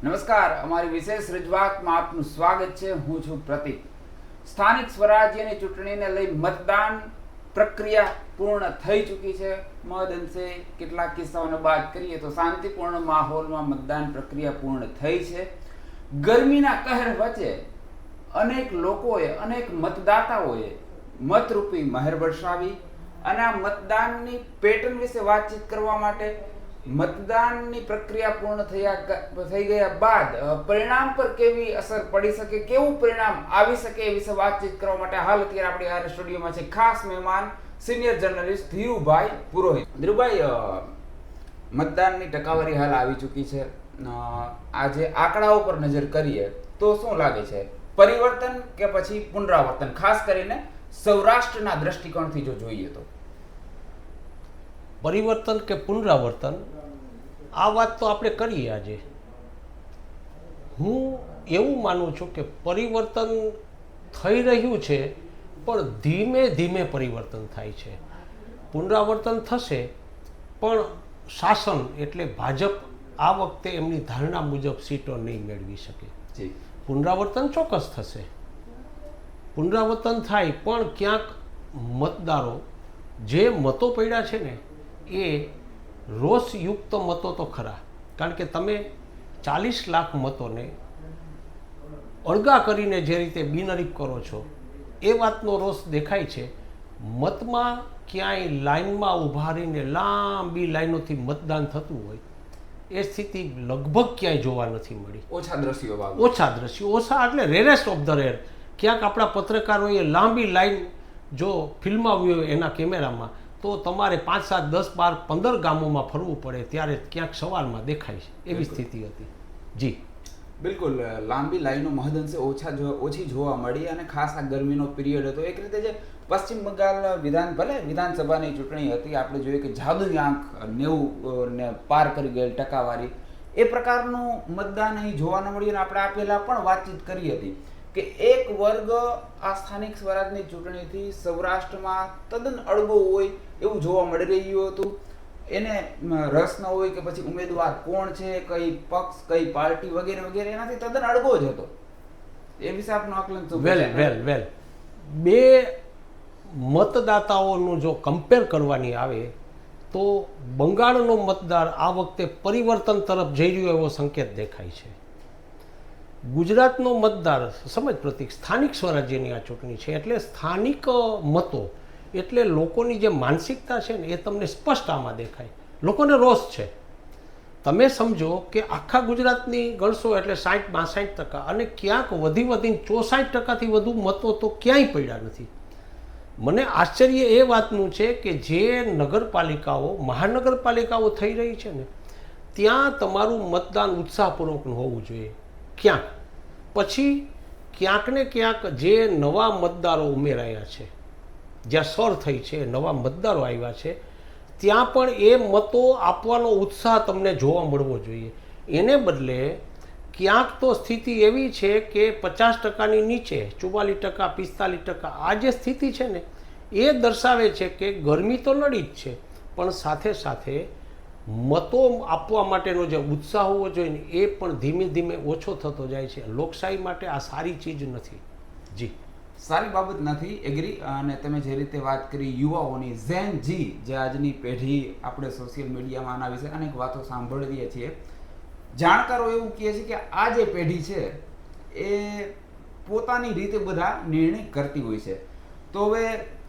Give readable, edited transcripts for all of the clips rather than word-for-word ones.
નમસ્કાર, અમારી વિશેષ રજૂઆતમાં આપનું સ્વાગત છે. હું છું પ્રતિક. સ્થાનિક સ્વરાજ્યની ચૂંટણીને લઈ મતદાન પ્રક્રિયા પૂર્ણ થઈ ચૂકી છે. મહદઅંશે કેટલાક કિસ્સાઓને બાદ કરીએ તો શાંતિપૂર્ણ માહોલમાં મતદાન પ્રક્રિયા પૂર્ણ થઈ છે. ગરમીના કહેર વચ્ચે અનેક લોકોએ, અનેક મતદાતાઓએ મતરૂપી મહેર વરસાવી અને આ મતદાનની પેટર્ન વિશે વાતચીત કરવા માટે, મતદાનની પ્રક્રિયા પૂર્ણ થઈ ગયા બાદ પરિણામ પર કેવી અસર પડી શકે, કેવું પરિણામ આવી શકે એ વિશે વાતચીત કરવા માટે હાલ અત્યારે આપણી આ સ્ટુડિયોમાં છે ખાસ મહેમાન સિનિયર જર્નલિસ્ટ ધીરુભાઈ પુરોહિત. ધીરુભાઈ, મતદાનની ટકાવારી હાલ આવી ચૂકી છે. આજે આંકડાઓ પર નજર કરીએ તો શું લાગે છે, પરિવર્તન કે પછી પુનરાવર્તન, ખાસ કરીને સૌરાષ્ટ્રના દ્રષ્ટિકોણથી જો જોઈએ તો? પરિવર્તન કે પુનરાવર્તન, આ વાત તો આપણે કરીએ આજે. હું એવું માનું છું કે પરિવર્તન થઈ રહ્યું છે, પણ ધીમે ધીમે પરિવર્તન થાય છે. પુનરાવર્તન થશે, પણ શાસન એટલે ભાજપ આ વખતે એમની ધારણા મુજબ સીટો નહીં મેળવી શકે. પુનરાવર્તન ચોક્કસ થશે. પુનરાવર્તન થાય, પણ ક્યાંક મતદારો જે મતો પડ્યા છે ને, એ રોષયુક્ત મતો તો ખરા. કારણ કે તમે 40 લાખ મતોને અળગા કરીને જે રીતે બિનહરીફ કરો છો, એ વાતનો રોષ દેખાય છે. મતમાં ક્યાંય લાઇનમાં ઊભા રહીને લાંબી લાઈનોથી મતદાન થતું હોય એ સ્થિતિ લગભગ ક્યાંય જોવા નથી મળી. ઓછા દ્રશ્યો એટલે રેરેસ્ટ ઓફ ધ રેર. ક્યાંક આપણા પત્રકારોએ લાંબી લાઈન જો ફિલ્માવી હોય એના કેમેરામાં, તો તમારે 5, 7, 10, 12, 15 ગામોમાં ફરવું પડે, ત્યારે ક્યાંક સવારમાં દેખાય છે. એવી સ્થિતિ હતી. જી બિલકુલ, લાંબી લાઈનો મહદઅંશે ઓછી જોવા મળી. અને ખાસ આ ગરમીનો પિરિયડ હતો. એક રીતે જે પશ્ચિમ બંગાળ વિધાનસભાની ચૂંટણી હતી, આપણે જોઈએ કે જાદુઈ આંક 90 ને પાર કરી ગયેલ ટકાવારી, એ પ્રકારનું મતદાન અહીં જોવા ન મળ્યું. અને આપણે આ પહેલા પણ વાતચીત કરી હતી કે એક વર્ગ આ સ્થાનિક સ્વરાજની ચૂંટણીથી સૌરાષ્ટ્રમાં તદ્દન અળગો હોય એવું જોવા મળી રહ્યું હતું. એને રસ ન હોય કે પછી ઉમેદવાર કોણ છે, કઈ પક્ષ, કઈ પાર્ટી વગેરે વગેરે, એનાથી તદ્દન અળગો જ હતો. એ વિશે આપનું આકલન શું? વેલ બે મતદાતાઓનું જો કમ્પેર કરવાની આવે તો બંગાળનો મતદાર આ વખતે પરિવર્તન તરફ જઈ રહ્યો એવો સંકેત દેખાય છે. ગુજરાતનો મતદાર, સમજ પ્રતિક, સ્થાનિક સ્વરાજ્યની આ ચૂંટણી છે, એટલે સ્થાનિક મતો એટલે લોકોની જે માનસિકતા છે ને, એ તમને સ્પષ્ટ આમાં દેખાય. લોકોને રોષ છે. તમે સમજો કે આખા ગુજરાતની ગણશો એટલે 60-62%, અને ક્યાંક વધીને 64%થી વધુ મતો તો ક્યાંય પડ્યા નથી. મને આશ્ચર્ય એ વાતનું છે કે જે નગરપાલિકાઓ, મહાનગરપાલિકાઓ થઈ રહી છે ને, ત્યાં તમારું મતદાન ઉત્સાહપૂર્વકનું હોવું જોઈએ. ક્યાંક પછી ક્યાંક ને ક્યાંક જે નવા મતદારો ઉમેરાયા છે, જ્યાં સર થઈ છે, નવા મતદારો આવ્યા છે, ત્યાં પણ એ મતો આપવાનો ઉત્સાહ તમને જોવા મળવો જોઈએ. એને બદલે ક્યાંક તો સ્થિતિ એવી છે કે 50%ની નીચે 44%, 45%, આ જે સ્થિતિ છે ને, એ દર્શાવે છે કે ગરમી તો નડી જ છે, પણ સાથે સાથે મતો આપવા માટેનો જે ઉત્સાહ હોવો જોઈએ ને, એ પણ ધીમે ધીમે ઓછો થતો જાય છે. લોકશાહી માટે આ સારી ચીજ નથી. જી, સારી બાબત નથી, એગ્રી. અને તમે જે રીતે વાત કરી યુવાઓની, ઝેન જી, જે આજની પેઢી, આપણે સોશિયલ મીડિયામાં આના વિશે અનેક વાતો સાંભળીએ છીએ. જાણકારો એવું કહે છે કે આ જે પેઢી છે એ પોતાની રીતે બધા નિર્ણય કરતી હોય છે. તો હવે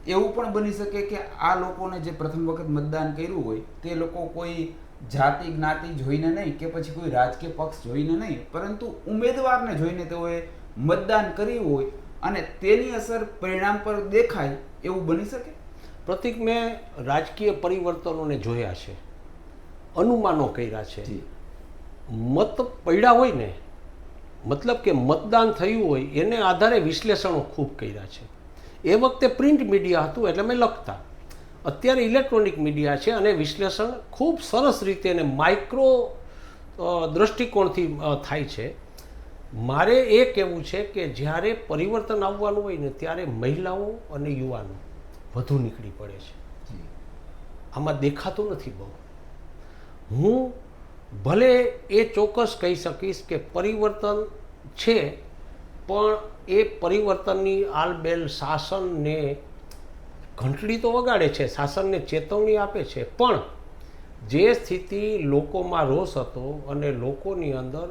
એવું પણ બની શકે કે આ લોકોને જે પ્રથમ વખત મતદાન કર્યું હોય, તે લોકો કોઈ જાતિ જ્ઞાતિ જોઈને નહીં કે પછી કોઈ રાજકીય પક્ષ જોઈને નહીં, પરંતુ ઉમેદવારને જોઈને તેઓએ મતદાન કર્યું હોય અને તેની અસર પરિણામ પર દેખાય, એવું બની શકે. પ્રતિક, મેં રાજકીય પરિવર્તનોને જોયા છે, અનુમાનો કર્યા છે. મત પડ્યા હોય ને, મતલબ કે મતદાન થયું હોય, એને આધારે વિશ્લેષણો ખૂબ કર્યા છે. એ વખતે પ્રિન્ટ મીડિયા હતું એટલે મેં લખતા. અત્યારે ઇલેક્ટ્રોનિક મીડિયા છે અને વિશ્લેષણ ખૂબ સરસ રીતે અને માઇક્રો દ્રષ્ટિકોણથી થાય છે. મારે એ કહેવું છે કે જ્યારે પરિવર્તન આવવાનું હોય ને, ત્યારે મહિલાઓ અને યુવાનો વધુ નીકળી પડે છે. આમાં દેખાતું નથી બહુ. હું ભલે એ ચોક્કસ કહી શકીશ કે પરિવર્તન છે, પણ એ પરિવર્તનની આલબેલ શાસનને ઘંટડી તો વગાડે છે, શાસનને ચેતવણી આપે છે, પણ જે સ્થિતિ લોકોમાં રોષ હતો અને લોકોની અંદર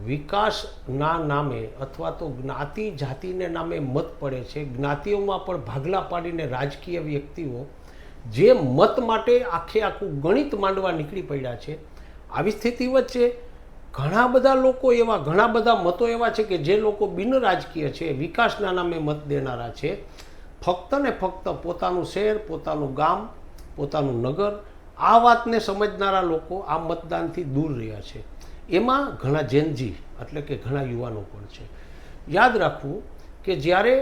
વિકાસના નામે અથવા તો જ્ઞાતિ જાતિને નામે મત પડે છે, જ્ઞાતિઓમાં પણ ભાગલા પાડીને રાજકીય વ્યક્તિઓ જે મત માટે આખું ગણિત માંડવા નીકળી પડ્યા છે, આવી સ્થિતિ વચ્ચે ઘણા બધા લોકો એવા, ઘણા બધા મતો એવા છે કે જે લોકો બિન રાજકીય છે, વિકાસના નામે મત દેનારા છે, ફક્ત ને ફક્ત પોતાનું શહેર, પોતાનું ગામ, પોતાનું નગર, આ વાતને સમજનારા લોકો આ મતદાનથી દૂર રહ્યા છે. એમાં ઘણા જેનજી એટલે કે ઘણા યુવાનો પણ છે. યાદ રાખવું કે જ્યારે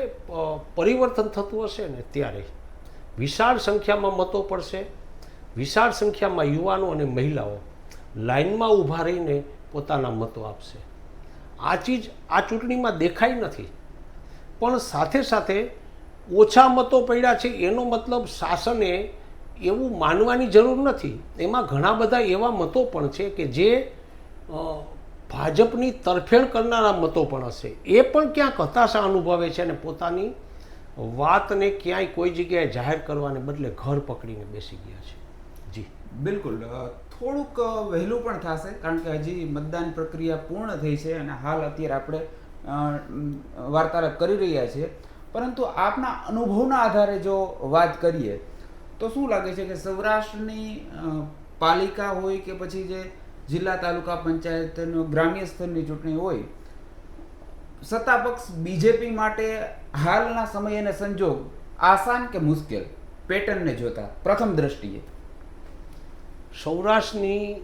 પરિવર્તન થતું હશે ને ત્યારે વિશાળ સંખ્યામાં મતો પડશે, વિશાળ સંખ્યામાં યુવાનો અને મહિલાઓ લાઇનમાં ઊભા રહીને પોતાના મતો આપશે. આ ચીજ આ ચૂંટણીમાં દેખાઈ નથી, પણ સાથે સાથે ઓછા મતો પડ્યા છે એનો મતલબ શાસને એવું માનવાની જરૂર નથી. એમાં ઘણા બધા એવા મતો પણ છે કે જે ભાજપની તરફેણ કરનારા મતો પણ હશે. એ પણ ક્યાંક હતાશા અનુભવે છે અને પોતાની વાતને ક્યાંય કોઈ જગ્યાએ જાહેર કરવાને બદલે ઘર પકડીને બેસી ગયા છે. જી બિલકુલ. થોડુંક વહેલું પણ થશે કારણ કે હજી મતદાન પ્રક્રિયા પૂર્ણ થઈ છે અને હાલ અત્યારે આપણે વાર્તાલાપ કરી રહ્યા છીએ. પરંતુ આપના અનુભવના આધારે જો વાત કરીએ તો શું લાગે છે કે સૌરાષ્ટ્રની પાલિકા હોય કે પછી જે જિલ્લા તાલુકા પંચાયતનો ગ્રામ્ય સ્તરની ચૂંટણી હોય, સત્તા પક્ષ બીજેપી માટે હાલના સમય અને સંજોગ આસાન કે મુશ્કેલ પેટર્નને જોતા પ્રથમ દ્રષ્ટિએ? સૌરાષ્ટ્રની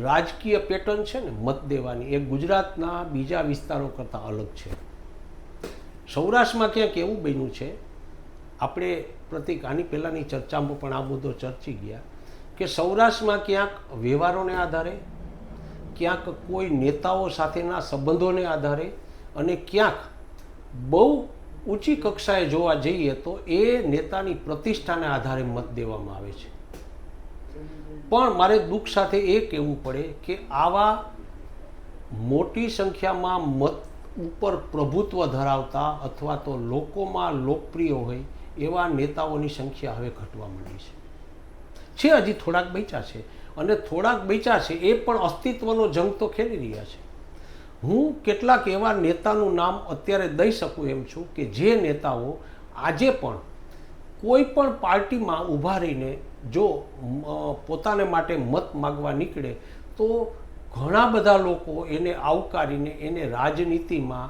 રાજકીય પેટર્ન છે ને મત દેવાની, એ ગુજરાતના બીજા વિસ્તારો કરતાં અલગ છે. સૌરાષ્ટ્રમાં ક્યાંક એવું બન્યું છે, આપણે પ્રતિક આની પહેલાંની ચર્ચામાં પણ આ મુદ્દો ચર્ચી ગયા કે સૌરાષ્ટ્રમાં ક્યાંક વ્યવહારોને આધારે, ક્યાંક કોઈ નેતાઓ સાથેના સંબંધોને આધારે અને ક્યાંક બહુ ઊંચી કક્ષાએ જોવા જઈએ તો એ નેતાની પ્રતિષ્ઠાને આધારે મત દેવામાં આવે છે. પણ મારે દુઃખ સાથે એ કહેવું પડે કે આવા મોટી સંખ્યામાં મત ઉપર પ્રભુત્વ ધરાવતા અથવા તો લોકોમાં લોકપ્રિય હોય એવા નેતાઓની સંખ્યા હવે ઘટવા માંડી છે. હજી થોડાક બચ્યા છે અને થોડાક બચ્યા છે એ પણ અસ્તિત્વનો જંગ તો ખેલી રહ્યા છે. હું કેટલાક એવા નેતાનું નામ અત્યારે દઈ શકું એમ છું કે જે નેતાઓ આજે પણ કોઈ પણ પાર્ટીમાં ઊભા રહીને જો પોતાને માટે મત માગવા નીકળે તો ઘણા બધા લોકો એને આવકારીને એને રાજનીતિમાં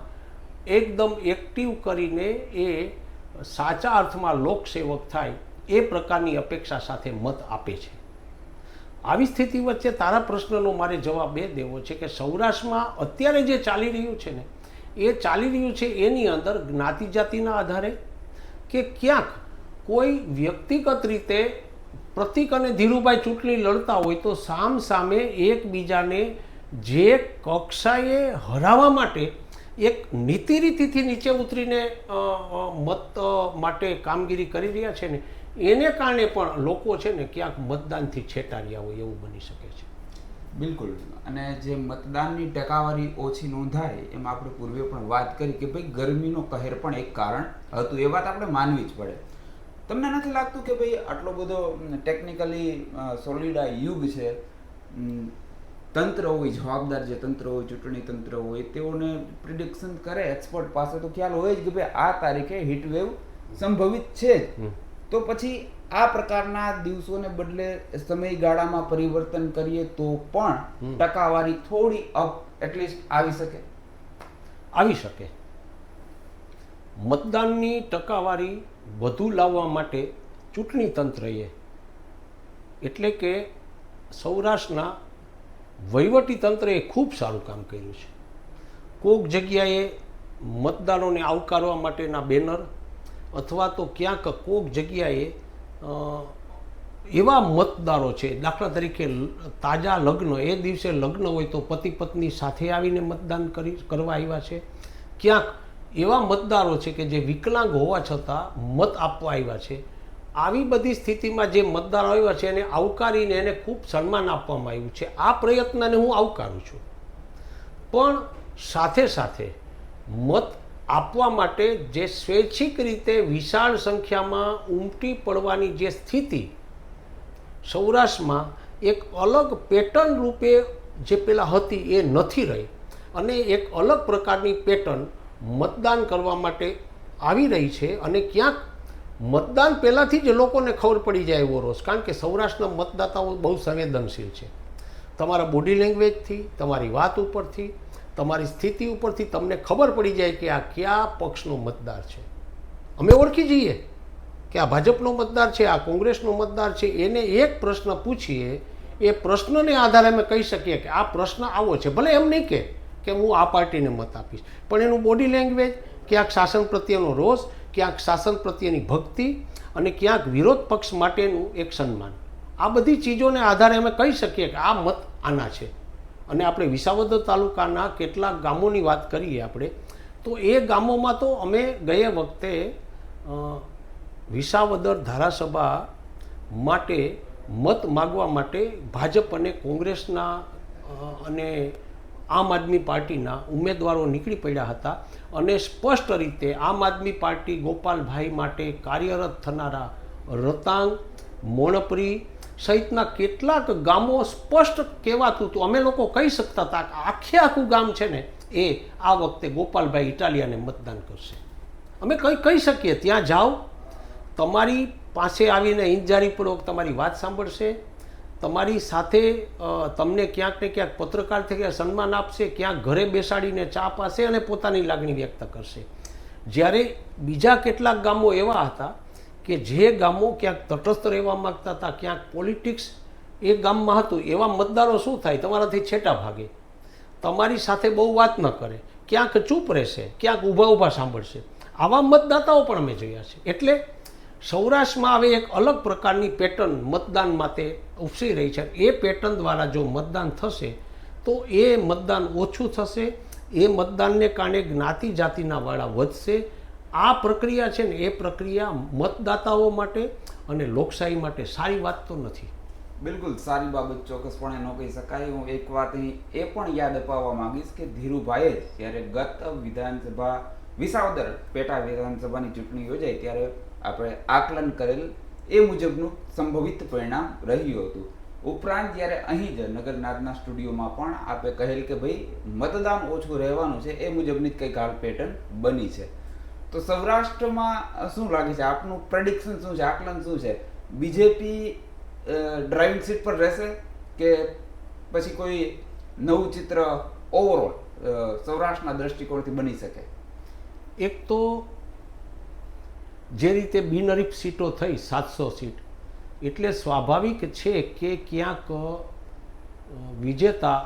એકદમ એક્ટિવ કરીને એ સાચા અર્થમાં લોકસેવક થાય એ પ્રકારની અપેક્ષા સાથે મત આપે છે. આવી સ્થિતિ વચ્ચે તારા પ્રશ્નનો મારે જવાબ એ દેવો છે કે સૌરાષ્ટ્રમાં અત્યારે જે ચાલી રહ્યું છે ને એ ચાલી રહ્યું છે એની અંદર જ્ઞાતિ જાતિના આધારે કે ક્યાંક કોઈ વ્યક્તિગત રીતે પ્રતિક અને ધીરુભાઈ ચૂંટણી લડતા હોય તો સામ સામે એકબીજાને જે કક્ષાએ હરાવવા માટે એક નીતિ રીતિથી નીચે ઉતરીને મત માટે કામગીરી કરી રહ્યા છે ને એને કારણે પણ લોકો છે ને ક્યાંક મતદાનથી છેટાડ્યા હોય એવું બની શકે છે. બિલકુલ. અને જે મતદાનની ટકાવારી ઓછી નોંધાય એમ આપણે પૂર્વે પણ વાત કરી કે ભાઈ ગરમીનો કહેર પણ એક કારણ હતું, એ વાત આપણે માનવી જ પડે. તમને નથી લાગતું કે ભાઈ આટલો બધો ટેકનિકલી સોલિડ આ યુગ છે, તંત્ર હોય, જવાબદાર જે તંત્ર હોય, ચૂંટણી તંત્ર હોય, તેઓને પ્રિડિક્શન કરે એક્સપર્ટ પાસે તો ખ્યાલ હોય જ કે ભાઈ આ તારીખે હીટવેવ સંભવિત છે જ. તો પછી આ પ્રકારના દિવસોને બદલે સમયગાળામાં પરિવર્તન કરીએ તો પણ ટકાવારી થોડી અપ એટલીસ્ટ આવી શકે. આવી શકે. મતદાનની ટકાવારી વધુ લાવવા માટે ચૂંટણી તંત્રએ એટલે કે સૌરાષ્ટ્રના વહીવટી તંત્રએ ખૂબ સારું કામ કર્યું છે. કોઈક જગ્યાએ મતદારોને આવકારવા માટેના બેનર અથવા તો ક્યાંક કોઈક જગ્યાએ એવા મતદારો છે, દાખલા તરીકે તાજા લગ્ન, એ દિવસે લગ્ન હોય તો પતિ પત્ની સાથે આવીને મતદાન કરવા આવ્યા છે. ક્યાંક એવા મતદારો છે કે જે વિકલાંગ હોવા છતાં મત આપવા આવ્યા છે. આવી બધી સ્થિતિમાં જે મતદાર આવ્યા છે એને આવકારીને એને ખૂબ સન્માન આપવામાં આવ્યું છે. આ પ્રયત્નને હું આવકારું છું. પણ સાથે સાથે મત આપવા માટે જે સ્વૈચ્છિક રીતે વિશાળ સંખ્યામાં ઉમટી પડવાની જે સ્થિતિ સૌરાષ્ટ્રમાં એક અલગ પેટર્ન રૂપે જે પેલા હતી એ નથી રહી અને એક અલગ પ્રકારની પેટર્ન મતદાન કરવા માટે આવી રહી છે. અને ક્યાંક મતદાન પહેલાંથી જ લોકોને ખબર પડી જાય એવો રોષ, કારણ કે સૌરાષ્ટ્રના મતદાતાઓ બહુ સંવેદનશીલ છે. તમારા બોડી લેંગ્વેજથી, તમારી વાત ઉપરથી, તમારી સ્થિતિ ઉપરથી તમને ખબર પડી જાય કે આ કયા પક્ષનો મતદાર છે. અમે ઓળખી જઈએ કે આ ભાજપનો મતદાર છે, આ કોંગ્રેસનો મતદાર છે. એને એક પ્રશ્ન પૂછીએ, એ પ્રશ્નને આધારે અમે કહી શકીએ કે આ પ્રશ્ન આવો છે. ભલે એમ નહીં કે હું આ પાર્ટીને મત આપીશ, પણ એનું બોડી લેંગ્વેજ, ક્યાંક શાસન પ્રત્યેનો રોષ, ક્યાંક શાસન પ્રત્યેની ભક્તિ અને ક્યાંક વિરોધ પક્ષ માટેનું એક સન્માન, આ બધી ચીજોને આધારે અમે કહી શકીએ કે આ મત આના છે. અને આપણે વિસાવદર તાલુકાના કેટલાક ગામોની વાત કરીએ આપણે, તો એ ગામોમાં તો અમે ગયે વખતે વિસાવદર ધારાસભા માટે મત માગવા માટે ભાજપ અને કોંગ્રેસના અને આમ આદમી પાર્ટીના ઉમેદવારો નીકળી પડ્યા હતા. અને સ્પષ્ટ રીતે આમ આદમી પાર્ટી ગોપાલભાઈ માટે કાર્યરત થનારા રતાંગ, મોણપરી સહિતના કેટલાક ગામો સ્પષ્ટ કહેવાતું હતું. અમે લોકો કહી શકતા હતા કે આખે આખું ગામ છે ને એ આ વખતે ગોપાલભાઈ ઇટાલિયાને મતદાન કરશે. અમે કહી શકીએ, ત્યાં જાઓ, તમારી પાસે આવીને ઇંજારીપૂર્વક તમારી વાત સાંભળશે, તમારી સાથે તમને ક્યાંક ને ક્યાંક પત્રકાર તરીકે સન્માન આપશે, ક્યાંક ઘરે બેસાડીને ચા પાશે અને પોતાની લાગણી વ્યક્ત કરશે. જ્યારે બીજા કેટલાક ગામો એવા હતા કે જે ગામો ક્યાંક તટસ્થ રહેવા માગતા હતા, ક્યાંક પોલિટિક્સ એ ગામમાં હતું, એવા મતદારો શું થાય, તમારાથી છેટા ભાગે, તમારી સાથે બહુ વાત ન કરે, ક્યાંક ચૂપ રહેશે, ક્યાંક ઊભા ઊભા સાંભળશે. આવા મતદાતાઓ પણ અમે જોયા છે. એટલે સૌરાષ્ટ્રમાં હવે એક અલગ પ્રકારની પેટર્ન મતદાન માટે ઉપસી રહી છે. એ પેટર્ન દ્વારા જો મતદાન થશે તો એ મતદાન ઓછું થશે, એ મતદાનને કારણે જ્ઞાતિ જાતિના વાળા વધશે. આ પ્રક્રિયા છે ને, એ પ્રક્રિયા મતદાતાઓ માટે અને લોકશાહી માટે સારી વાત તો નથી. બિલકુલ સારી બાબત ચોક્કસપણે ન કહી શકાય. હું એક વાત અહીં એ પણ યાદ અપાવવા માંગીશ કે ધીરુભાઈએ જ્યારે ગત વિધાનસભા વિસાવદર પેટા વિધાનસભાની ચૂંટણી યોજાઈ ત્યારે આપણે આકલન કરેલ એ મુજબનું સંભવિત પરિણામ રહ્યું હતું. ઉપરાંત જ્યારે અહીં જ નગરનાદના સ્ટુડિયોમાં પણ આપણે કહેલ કે ભાઈ મતદાન ઓછું રહેવાનું છે, એ મુજબની જ કંઈક હાલ પેટર્ન બની છે. તો સૌરાષ્ટ્રમાં શું લાગે છે, આપનું પ્રેડિક્શન શું છે, આકલન શું છે? બીજેપી ડ્રાઇવિંગ સીટ પર રહેશે કે પછી કોઈ નવું ચિત્ર ઓવરઓલ સૌરાષ્ટ્રના દ્રષ્ટિકોણથી બની શકે? એક તો જે રીતે બિનહરીફ સીટો થઈ 700 સીટ, એટલે સ્વાભાવિક છે કે ક્યાંક વિજેતા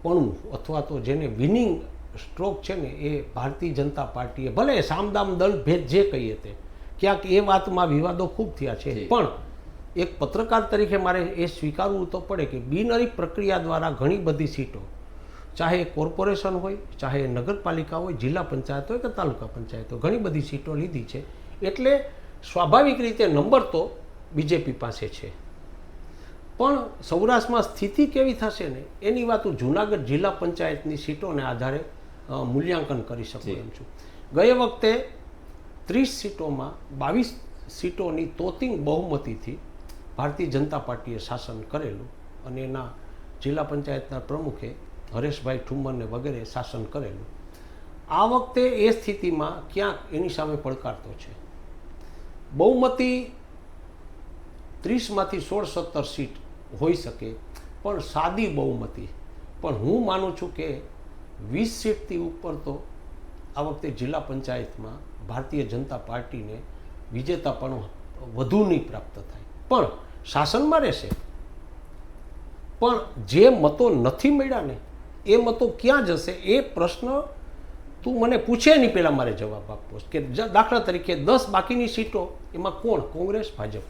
પણ અથવા તો જેને વિનિંગ સ્ટ્રોક છે ને એ ભારતીય જનતા પાર્ટીએ, ભલે સામદામ દળ ભેદ જે કહીએ તે, ક્યાંક એ વાતમાં વિવાદો ખૂબ થયા છે. પણ એક પત્રકાર તરીકે મારે એ સ્વીકારવું તો પડે કે બિનહરીફ પ્રક્રિયા દ્વારા ઘણી બધી સીટો, ચાહે કોર્પોરેશન હોય, ચાહે નગરપાલિકા હોય, જિલ્લા પંચાયત હોય કે તાલુકા પંચાયત હોય, ઘણી બધી સીટો લીધી છે. એટલે સ્વાભાવિક રીતે નંબર તો બીજેપી પાસે છે. પણ સૌરાષ્ટ્રમાં સ્થિતિ કેવી થશે ને એની વાત હું જૂનાગઢ જિલ્લા પંચાયતની સીટોને આધારે મૂલ્યાંકન કરી શકું એમ છું. ગયે વખતે 30 સીટોમાં 22 સીટોની તોતિંગ બહુમતીથી ભારતીય જનતા પાર્ટીએ શાસન કરેલું અને એના જિલ્લા પંચાયતના પ્રમુખે હરેશભાઈ ઠુમ્મરને વગેરે શાસન કરેલું. આ વખતે એ સ્થિતિમાં ક્યાંક એની સામે પડકારતો છે. બહુમતી 30માંથી 16-17 સીટ હોઈ શકે, પણ સાદી બહુમતી. પણ હું માનું છું કે 20 સીટથી ઉપર તો આ વખતે જિલ્લા પંચાયતમાં ભારતીય જનતા પાર્ટીને વિજેતાપણું વધુ નહીં પ્રાપ્ત થાય, પણ શાસનમાં રહેશે. પણ જે મતો નથી મળ્યા ને એ મતો ક્યાં જશે એ પ્રશ્ન તું મને પૂછે નહીં, પહેલાં મારે જવાબ આપવો કે દાખલા તરીકે 10 બાકીની સીટો એમાં કોણ? કોંગ્રેસ, ભાજપ.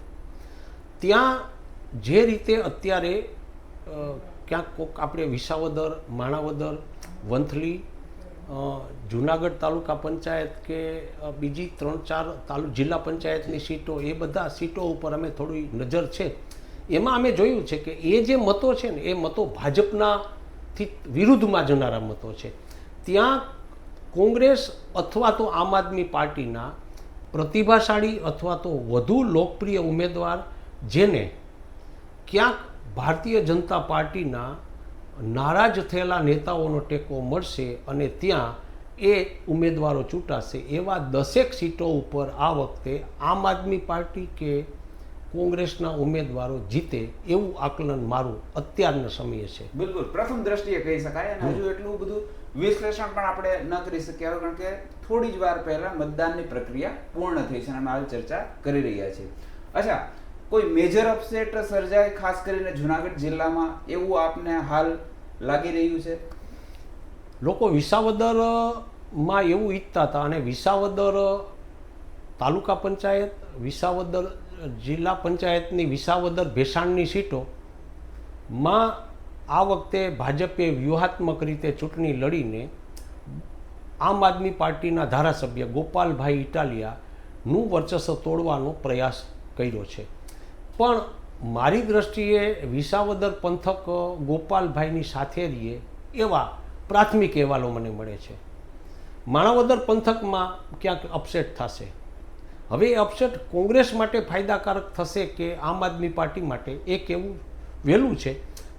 ત્યાં જે રીતે અત્યારે ક્યાંક કોક આપણે વિસાવદર, માણાવદર, વંથલી જુનાગઢ તાલુકા પંચાયત કે બીજી 3-4 જિલ્લા પંચાયતની સીટો, એ બધા સીટો ઉપર અમે થોડી નજર છે. એમાં અમે જોયું છે કે એ જે મતો છે ને એ મતો ભાજપનાથી વિરુદ્ધમાં જનારા મતો છે. ત્યાં કોંગ્રેસ અથવા તો આમ આદમી પાર્ટીના પ્રતિભાશાળી અથવા તો વધુ લોકપ્રિય ઉમેદવાર જેને ક્યાંક ભારતીય જનતા પાર્ટીના નારાજ થયેલા નેતાઓનો ટેકો મળશે અને ત્યાં એ ઉમેદવારો ચૂંટાશે, એવા 10 સીટો ઉપર આ વખતે આમ આદમી પાર્ટી કે કોંગ્રેસના ઉમેદવારો જીતે એવું આકલન મારું અત્યારના સમયે છે. બિલકુલ પ્રથમ દ્રષ્ટિએ કહી શકાય. અને હજુ એટલું બધું વિશ્લેષણ પણ આપણે ન કરી શક્યા કારણ કે થોડી જ વાર પહેલા મતદાનની પ્રક્રિયા પૂર્ણ થઈ છે અને અમે હાલ ચર્ચા કરી રહ્યા છીએ. અચ્છા, કોઈ મેજર અપસેટ સર્જાય ખાસ કરીને જુનાગઢ જિલ્લામાં એવું આપને હાલ લાગી રહ્યું છે? લોકો વિસાવદરમાં એવું ઈચ્છતા હતા અને વિસાવદર તાલુકા પંચાયત, વિસાવદર જિલ્લા પંચાયતની વિસાવદર ભેસાણની સીટોમાં આ વખતે ભાજપે વ્યૂહાત્મક રીતે ચૂંટણી લડીને આમ આદમી પાર્ટીના ધારાસભ્ય ગોપાલભાઈ ઇટાલિયાનું વર્ચસ્વ તોડવાનો પ્રયાસ કર્યો છે. પણ મારી દ્રષ્ટિએ વિસાવદર પંથક ગોપાલભાઈની સાથે રહીએ એવા પ્રાથમિક અહેવાલો મને મળે છે. માણાવદર પંથકમાં ક્યાંક અપસેટ થશે. હવે એ અપસેટ કોંગ્રેસ માટે ફાયદાકારક થશે કે આમ આદમી પાર્ટી માટે એ કહેવું વહેલું છે.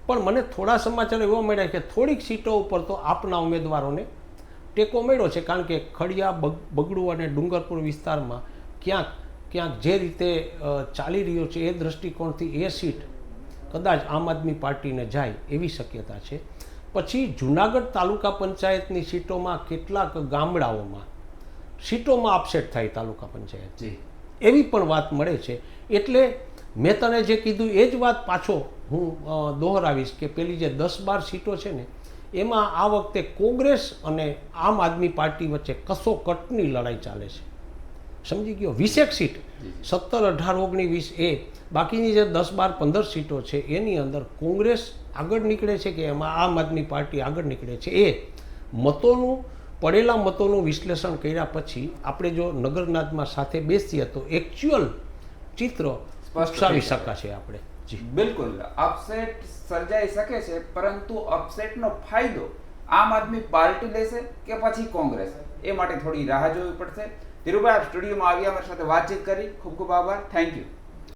પણ મને થોડા સમાચાર એવા મળ્યા કે થોડીક સીટો ઉપર તો આપના ઉમેદવારોને ટેકો મળ્યો છે. કારણ કે ખડિયા, બગડુ અને ડુંગરપુર વિસ્તારમાં ક્યાંક જે રીતે ચાલી રહ્યો છે એ દૃષ્ટિકોણથી એ સીટ કદાચ આમ આદમી પાર્ટીને જાય એવી શક્યતા છે. પછી જુનાગઢ તાલુકા પંચાયતની સીટોમાં કેટલાક ગામડાઓમાં સીટોમાં અપસેટ થાય તાલુકા પંચાયત એવી પણ વાત મળે છે. એટલે મેં તને જે કીધું એ જ વાત પાછો હું દોહરાવીશ કે પેલી જે 10-12 સીટો છે ને એમાં આ વખતે કોંગ્રેસ અને આમ આદમી પાર્ટી વચ્ચે કસોકટની લડાઈ ચાલે છે. સમજી ગયો? 20 સીટ 17, 18, 19, 20 એ બાકીની જે 10, 12, 15 સીટો છે એની અંદર કોંગ્રેસ આગળ નીકળે છે કે એમાં આમ આદમી પાર્ટી આગળ નીકળે છે. એ પડેલા મતોનું વિશ્લેષણ કર્યા પછી આપણે જો નગરનાદમાં સાથે બેસીએ તો એકચ્યુઅલ ચિત્ર સ્પષ્ટ શકાશે આપણે. જી બિલકુલ, અપસેટ સર્જાઈ શકે છે, પરંતુ અપસેટનો ફાયદો આમ આદમી પાર્ટી લેશે કે પછી કોંગ્રેસ, એ માટે થોડી રાહ જોવી પડશે. ધીરુભાઈ, આપ સ્ટુડિયોમાં આવ્યા, અમારી સાથે વાતચીત કરી, ખૂબ ખૂબ આભાર. Thank you.